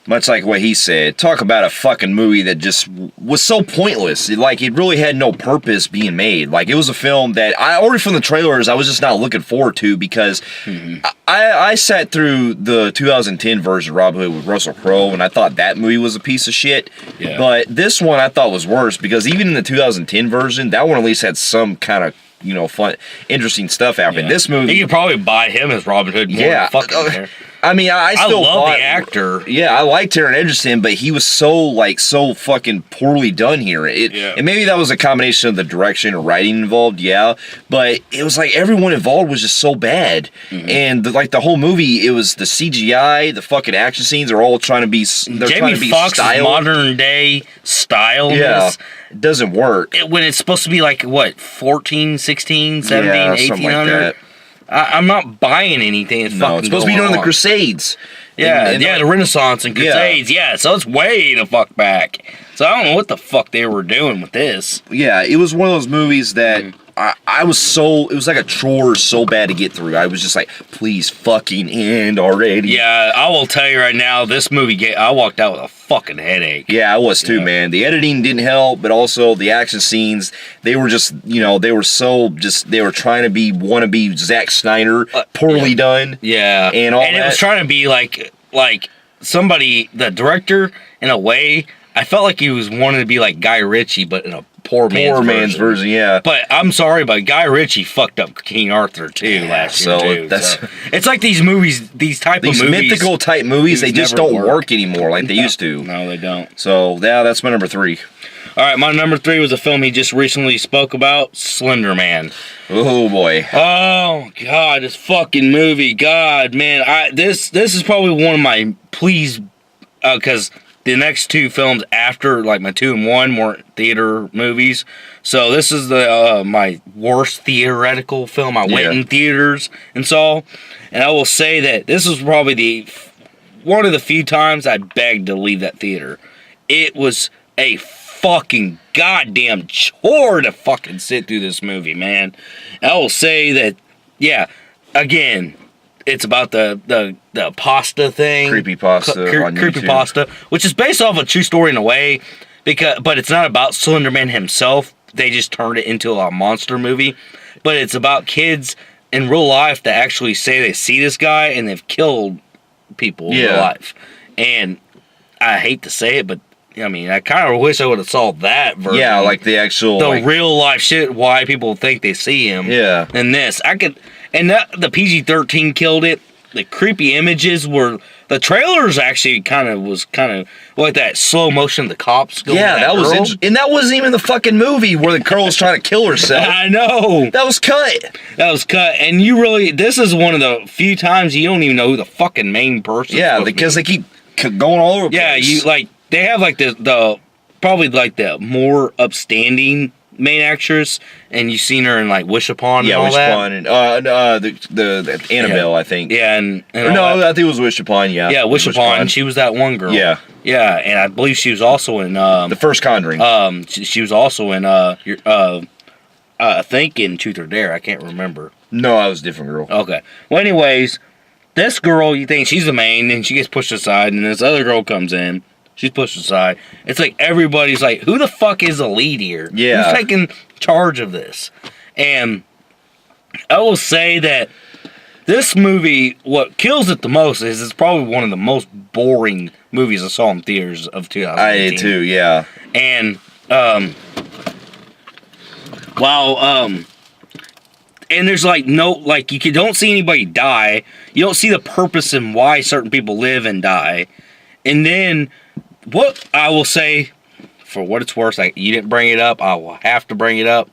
Much like what he said, talk about a fucking movie that just was so pointless. It really had no purpose being made. Like, it was a film that I already from the trailers I was just not looking forward to, because I sat through the 2010 version of Robin Hood with Russell Crowe, and I thought that movie was a piece of shit. Yeah. But this one I thought was worse, because even in the 2010 version, that one at least had some kind of fun, interesting stuff happened. Yeah. This movie, you could probably buy him as Robin Hood more than fucking there. I mean, I still love the actor. Yeah, I liked Taron Egerton, but he was so fucking poorly done here. And maybe that was a combination of the direction and writing involved, but it was like everyone involved was just so bad. And the whole movie, it was the CGI, the fucking action scenes are all trying to be Jamie Foxx's modern day style. Yeah, it doesn't work. When it's supposed to be like, what, 14, 16, 17, 1800? Like I'm not buying anything. It's supposed to be during the Crusades. Yeah, the Renaissance and Crusades. Yeah, so it's way the fuck back. So I don't know what the fuck they were doing with this. Yeah, it was one of those movies that it was like a chore so bad to get through. I was just like, please fucking end already. Yeah, I will tell you right now, this movie, I walked out with a fucking headache. Yeah, I was too, man. The editing didn't help, but also the action scenes, they were just, they were trying to wanna be Zack Snyder, poorly done. Yeah. And it was trying to be like somebody, the director, in a way, I felt like he was wanting to be like Guy Ritchie, but in a poor man's version. Yeah. But I'm sorry, but Guy Ritchie fucked up King Arthur too last year too. So it's like these movies, these mythical type movies, they just don't work anymore like they used to. No, they don't. So yeah, that's my number 3. All right, my number 3 was a film he just recently spoke about, Slender Man. Oh boy. Oh God, this fucking movie. God, man, this is probably one of my because the next 2 films after, like my 2 and 1, weren't theater movies. So this is my worst theoretical film I went in theaters and saw. And I will say that this was probably one of the few times I begged to leave that theater. It was a fucking goddamn chore to fucking sit through this movie, man. I will say that, again, it's about the pasta thing. Creepy pasta. Creepy pasta, which is based off a true story in a way, but it's not about Slender Man himself. They just turned it into a monster movie. But it's about kids in real life that actually say they see this guy and they've killed people in real life. And I hate to say it, but I mean, I kind of wish I would have saw that version. Yeah, like the actual... The real life shit, why people think they see him. Yeah. And this. The PG-13 killed it. The creepy images were... The trailers actually kind of like that slow motion of the cops going. Yeah, that was interesting. And that wasn't even the fucking movie where the girl was trying to kill herself. I know. That was cut. And this is one of the few times you don't even know who the fucking main person is. Yeah, because they keep going all over the place. Yeah, they have like probably like the more upstanding main actress, and you've seen her in like Wish Upon and all Wish that. Upon and the Annabelle, I think. Yeah, I think it was Wish Upon. Yeah. Yeah, Wish Upon. She was that one girl. Yeah. Yeah, and I believe she was also in the first Conjuring. She was also in I think in Truth or Dare. I can't remember. No, that was a different girl. Okay. Well, anyways, this girl, you think she's the main, and she gets pushed aside, and this other girl comes in. She's pushed aside. It's like everybody's like, who the fuck is the lead here? Yeah. Who's taking charge of this? And I will say that this movie, what kills it the most is it's probably one of the most boring movies I saw in theaters of 2018. I did too, yeah. And, and there's like you don't see anybody die. You don't see the purpose and why certain people live and die. And then, what I will say, for what it's worth, you didn't bring it up, I will have to bring it up.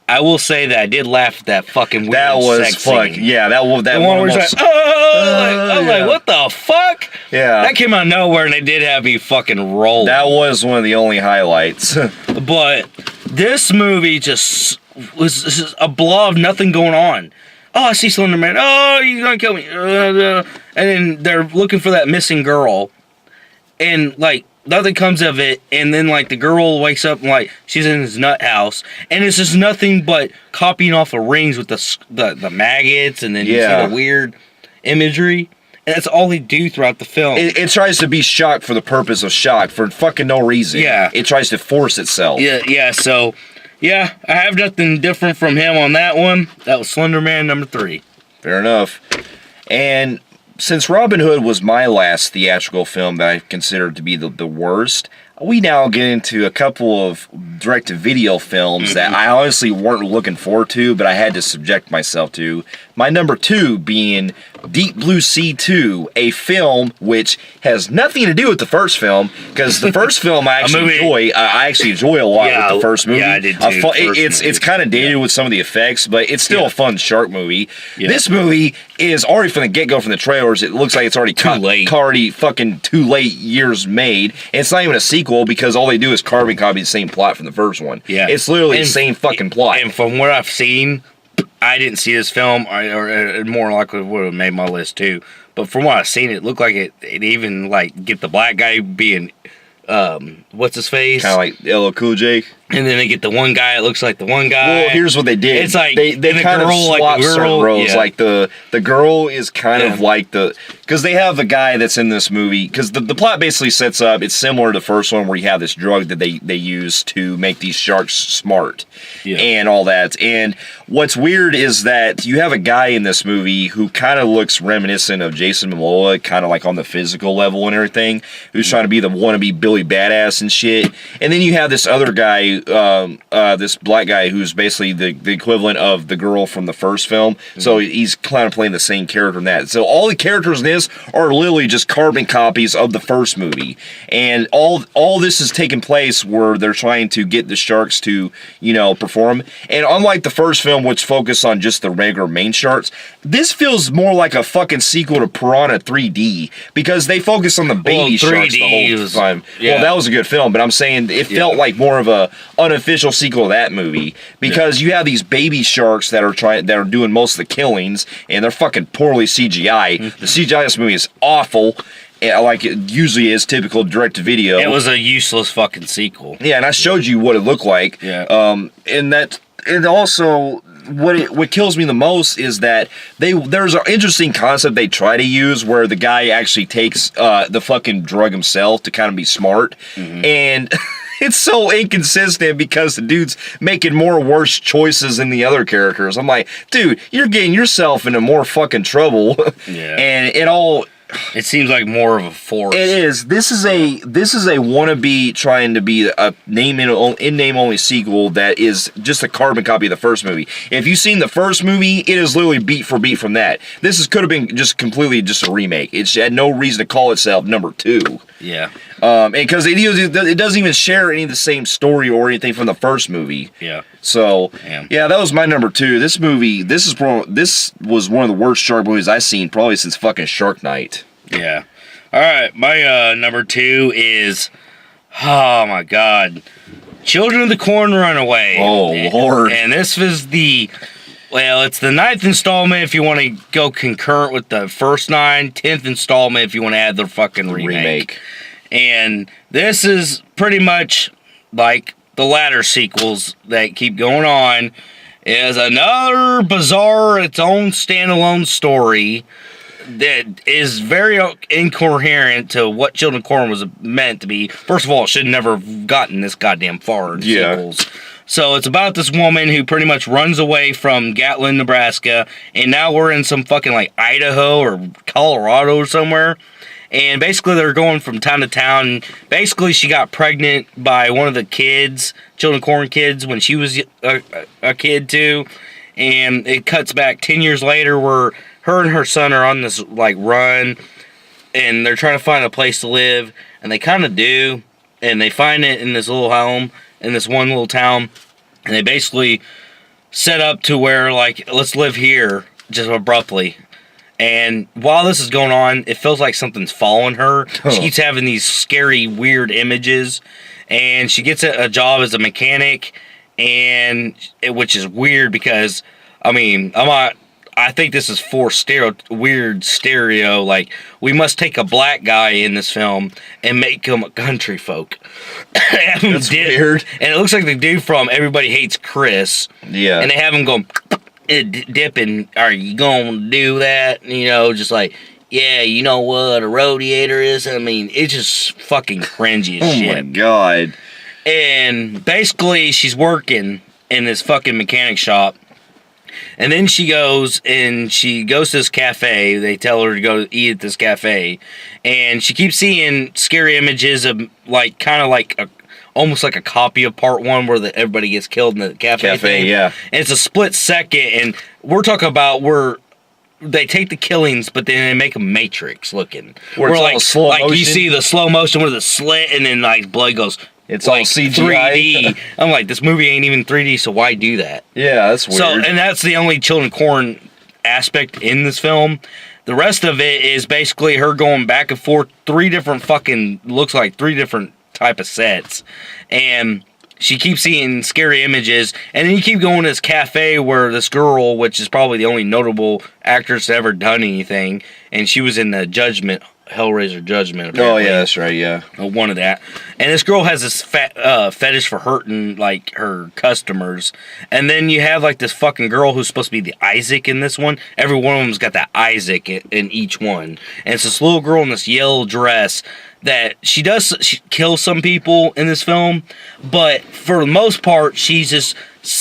I will say that I did laugh at that fucking weird sex scene. Yeah, that one where it's like, I'm like, what the fuck? Yeah. That came out of nowhere, and they did have me fucking roll. That was one of the only highlights. But this movie just was a blob of nothing going on. Oh, I see Slender Man. Oh, you're gonna kill me. And then they're looking for that missing girl. And, like, nothing comes of it. And then, like, the girl wakes up and, like, she's in his nut house. And it's just nothing but copying off of Rings with the maggots. And then you see the weird imagery. And that's all they do throughout the film. It tries to be shock for the purpose of shock. For fucking no reason. Yeah. It tries to force itself. Yeah, so... Yeah, I have nothing different from him on that one. That was Slender Man number 3. Fair enough. And since Robin Hood was my last theatrical film that I considered to be the worst, we now get into a couple of direct-to-video films that I honestly weren't looking forward to, but I had to subject myself to. My number 2 being Deep Blue Sea 2, a film which has nothing to do with the first film, because the first film I actually enjoy. I actually enjoy a lot with the first movie. Yeah, I did too. It's kind of dated with some of the effects, but it's still a fun shark movie. Yeah. This movie is already from the get-go, from the trailers, it looks like it's already already fucking too late years made. And it's not even a sequel because all they do is carbon copy the same plot from the first one. Yeah. It's literally the same fucking plot. And from what I've seen, I didn't see this film, or more likely would have made my list too. But from what I've seen, it looked like it even like get the black guy being what's his face? Kind of like LL Cool J. And then they get the one guy. It looks like the one guy. Well, here's what they did. It's like they kind of swap certain roles. Yeah. Like the girl is kind of like because they have the guy that's in this movie. Because the plot basically sets up. It's similar to the first one where you have this drug that they use to make these sharks smart and all that. And what's weird is that you have a guy in this movie who kind of looks reminiscent of Jason Momoa, kind of like on the physical level and everything, who's trying to be the wannabe Billy Badass and shit. And then you have this other guy. This black guy who's basically the equivalent of the girl from the first film. So he's kind of playing the same character in that. So all the characters in this are literally just carbon copies of the first movie. And all this is taking place where they're trying to get the sharks to, perform. And unlike the first film, which focused on just the regular main sharks, this feels more like a fucking sequel to Piranha 3D because they focus on the baby sharks the whole time. Well, that was a good film, but I'm saying it felt like more of a unofficial sequel to that movie because you have these baby sharks that are doing most of the killings and they're fucking poorly CGI. The CGI in this movie is awful, like it usually is typical direct to video. It was a useless fucking sequel. Yeah, and I showed you what it looked like. Yeah. And also what kills me the most is that there's an interesting concept they try to use where the guy actually takes the fucking drug himself to kind of be smart and. It's so inconsistent because the dude's making more worse choices than the other characters. I'm like, dude, you're getting yourself into more fucking trouble. Yeah. And it seems like more of a force. It is. This is a wannabe trying to be a name only sequel that is just a carbon copy of the first movie. If you've seen the first movie, it is literally beat for beat from that. This could have been just completely just a remake. It had no reason to call itself number 2. Yeah. And because it doesn't even share any of the same story or anything from the first movie. Yeah. So yeah, that was my number 2. This movie, this was one of the worst shark movies I've seen probably since fucking Shark Night. Yeah. All right, my number 2 is, oh my god, Children of the Corn Runaway. Oh Lord! And this was it's the 9th installment if you want to go concurrent with the first 9, 10th installment if you want to add the fucking remake. And this is pretty much like the latter sequels that keep going on. Is another bizarre, its own standalone story that is very incoherent to what Children of Corn was meant to be. First of all, it should never have gotten this goddamn far in sequels. So it's about this woman who pretty much runs away from Gatlin, Nebraska, and now we're in some fucking like Idaho or Colorado or somewhere. And basically they're going from town to town. Basically she got pregnant by one of the kids, Children of Corn kids, when she was a kid too. And it cuts back 10 years later where her and her son are on this like run. And they're trying to find a place to live. And they kind of do. And they find it in this little home, in this one little town. And they basically set up to where like, let's live here just abruptly. And while this is going on, it feels like something's following her. She keeps having these scary, weird images. And she gets a job as a mechanic, which is weird because, I mean, I think this is for weird stereo. Like, we must take a black guy in this film and make him a country folk. That's weird. And it looks like the dude from Everybody Hates Chris. Yeah. And they have him go dipping. Are you gonna do that? Just like, yeah, you know what a radiator is? I mean, it's just fucking cringy as shit. Oh my god. And basically, she's working in this fucking mechanic shop. And then she goes to this cafe. They tell her to go eat at this cafe. And she keeps seeing scary images of, like, kind of like almost like a copy of part 1 where everybody gets killed in the cafe thing. Yeah. And it's a split second. And we're talking about where they take the killings, but then they make them Matrix looking. Where it's all slow motion. You see the slow motion where the slit and then, like, blood goes... It's like all CGI. 3D. I'm like, this movie ain't even 3D, so why do that? Yeah, that's weird. So, and that's the only children corn aspect in this film. The rest of it is basically her going back and forth, 3 different looks like 3 different type of sets. And she keeps seeing scary images. And then you keep going to this cafe where this girl, which is probably the only notable actress to ever done anything, and she was in the Hellraiser Judgment. Apparently. Oh, yeah, that's right, yeah. One of that. And this girl has this fetish for hurting, like, her customers. And then you have, like, this fucking girl who's supposed to be the Isaac in this one. Every one of them's got that Isaac in each one. And it's this little girl in this yellow dress that she kills some people in this film. But for the most part, she's just...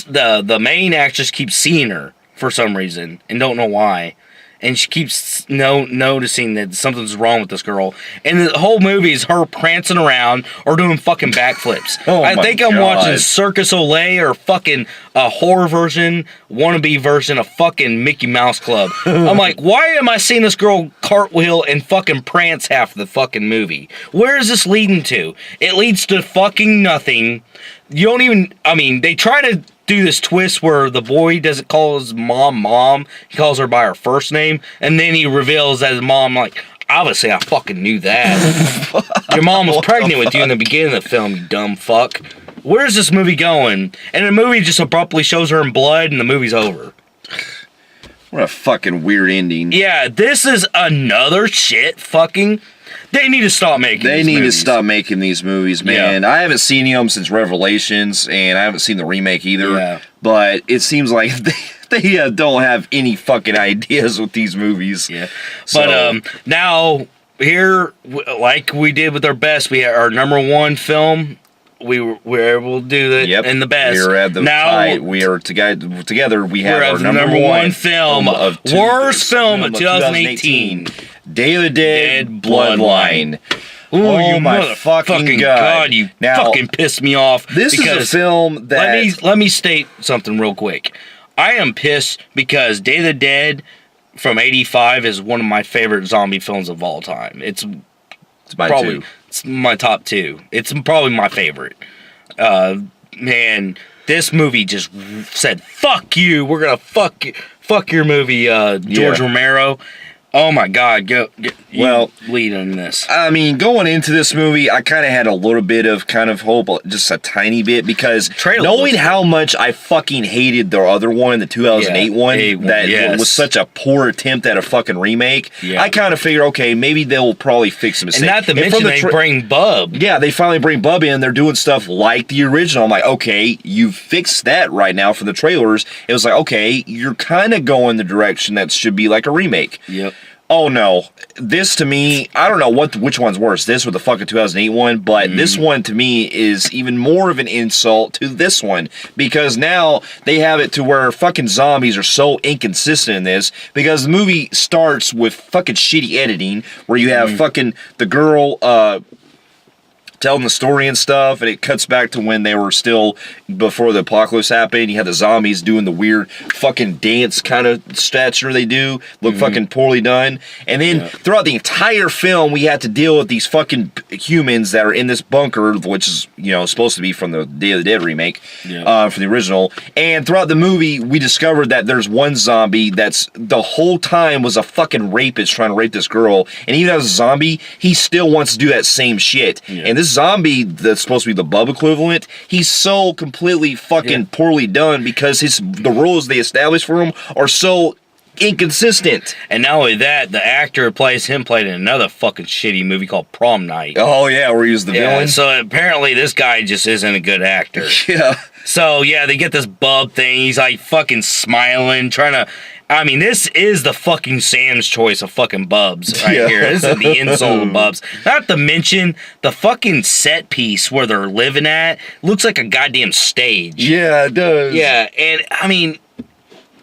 The main actress keeps seeing her for some reason. And don't know why. And she keeps noticing that something's wrong with this girl. And the whole movie is her prancing around or doing fucking backflips. I think I'm watching Circus Olay or fucking a horror version, wannabe version of fucking Mickey Mouse Club. I'm like, why am I seeing this girl cartwheel and fucking prance half the fucking movie? Where is this leading to? It leads to fucking nothing. You don't even... I mean, they try to... do this twist where the boy doesn't call his mom, he calls her by her first name, and then he reveals that his mom, like, obviously I fucking knew that. Your mom was pregnant with you in the beginning of the film, you dumb fuck. Where's this movie going? And the movie just abruptly shows her in blood and the movie's over. What a fucking weird ending. Yeah, this is another shit fucking... They need to stop making They these need movies. to stop making these movies, man. Yeah. I haven't seen any of them since Revelations, and I haven't seen the remake either. Yeah. But it seems like they don't have any fucking ideas with these movies. Yeah. But now, here, like we did with our best, we had our number 1 film. We were able to do it in the best. We are at the now, we are together. We have our number one film of worst film of 2018. Day of the Dead Bloodline. Ooh, oh you my fucking God! You fucking pissed me off. This is a film that... Let me state something real quick. I am pissed because Day of the Dead from '85 is one of my favorite zombie films of all time. It's probably it's my top 2. It's probably my favorite. Man, this movie just said, "Fuck you. We're gonna fuck your movie, George Romero." Oh my God, lead on this. I mean, going into this movie, I kind of had a little bit of kind of hope, just a tiny bit, because knowing how much I fucking hated the other one, the 2008 one, that was such a poor attempt at a fucking remake, I kind of figured, okay, maybe they'll probably fix the mistake. And not to mention they bring Bub. Yeah, they finally bring Bub in. They're doing stuff like the original. I'm like, okay, you fixed that right now for the trailers. It was like, okay, you're kind of going the direction that should be like a remake. Yep. Oh no, this to me, I don't know which one's worse, this or the fucking 2008 one, but this one to me is even more of an insult to this one, because now they have it to where fucking zombies are so inconsistent in this, because the movie starts with fucking shitty editing, where you have fucking the girl, telling the story and stuff, and it cuts back to when they were still before the apocalypse happened. You have the zombies doing the weird fucking dance kind of stature they do, look fucking poorly done. And then throughout the entire film, we had to deal with these fucking humans that are in this bunker, which is, you know, supposed to be from the Day of the Dead remake, from the original. And throughout the movie, we discovered that there's one zombie that's the whole time was a fucking rapist trying to rape this girl, and even as a zombie, he still wants to do that same shit. And this zombie that's supposed to be the Bub equivalent, he's so completely fucking poorly done, because the rules they established for him are so inconsistent. And not only that, the actor who plays him played in another fucking shitty movie called Prom Night. Oh yeah, where he was the villain. So apparently this guy just isn't a good actor. Yeah. So yeah, they get this Bub thing. He's like fucking smiling, trying to... I mean, this is the fucking Sam's choice of fucking Bubs right here. This is the insult of Bubs. Not to mention, the fucking set piece where they're living at looks like a goddamn stage. Yeah, it does. Yeah, and I mean,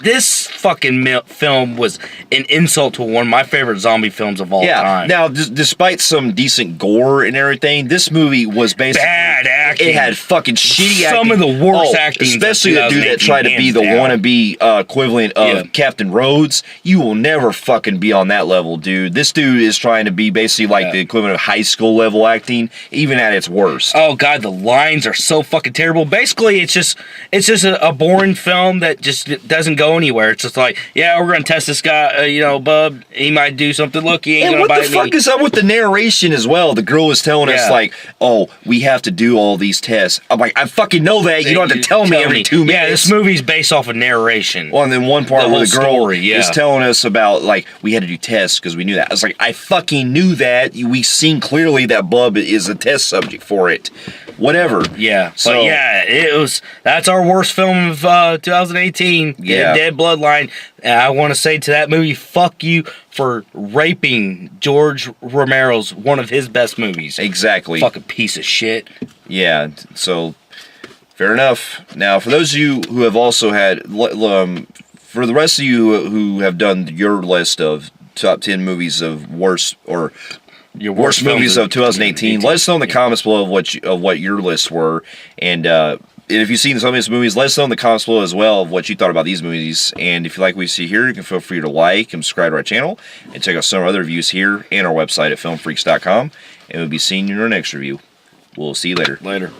this fucking film was an insult to one of my favorite zombie films of all time. Now, despite some decent gore and everything, this movie was basically bad acting. It had fucking shitty acting. Some of the worst acting, especially the dude that tried to be the wannabe equivalent of Captain Rhodes. You will never fucking be on that level, dude. This dude is trying to be basically like the equivalent of high school level acting, even at its worst. Oh god, the lines are so fucking terrible. Basically, it's just a boring film that just doesn't go anywhere. It's just like, yeah, we're gonna test this guy, bub. He might do something. Look, he ain't gonna bite me. And what the fuck is up with the narration as well? The girl is telling us like, oh, we have to do all these tests. I'm like, I fucking know that. You don't have to tell me every 2 minutes. Yeah, this movie's based off of narration. Well, and then one part where the girl is telling us about, like, we had to do tests because we knew that. I was like, I fucking knew that. We seen clearly that Bub is a test subject for it. Whatever. Yeah. So, but yeah, that's our worst film of 2018. Yeah. Dead Bloodline. And I want to say to that movie, fuck you for raping George Romero's one of his best movies. Exactly. Fucking piece of shit. Yeah. So, fair enough. Now, for those of you who have also had, for the rest of you who have done your list of top 10 movies of worst or your worst movies of 2018, let us know in the comments below of what your lists were, and if you've seen some of these movies, let us know in the comments below as well of what you thought about these movies. And if you like what you see here, you can feel free to like and subscribe to our channel and check out some other reviews here and our website at filmphreeks.com, and we'll be seeing you in our next review. We'll see you later. Later.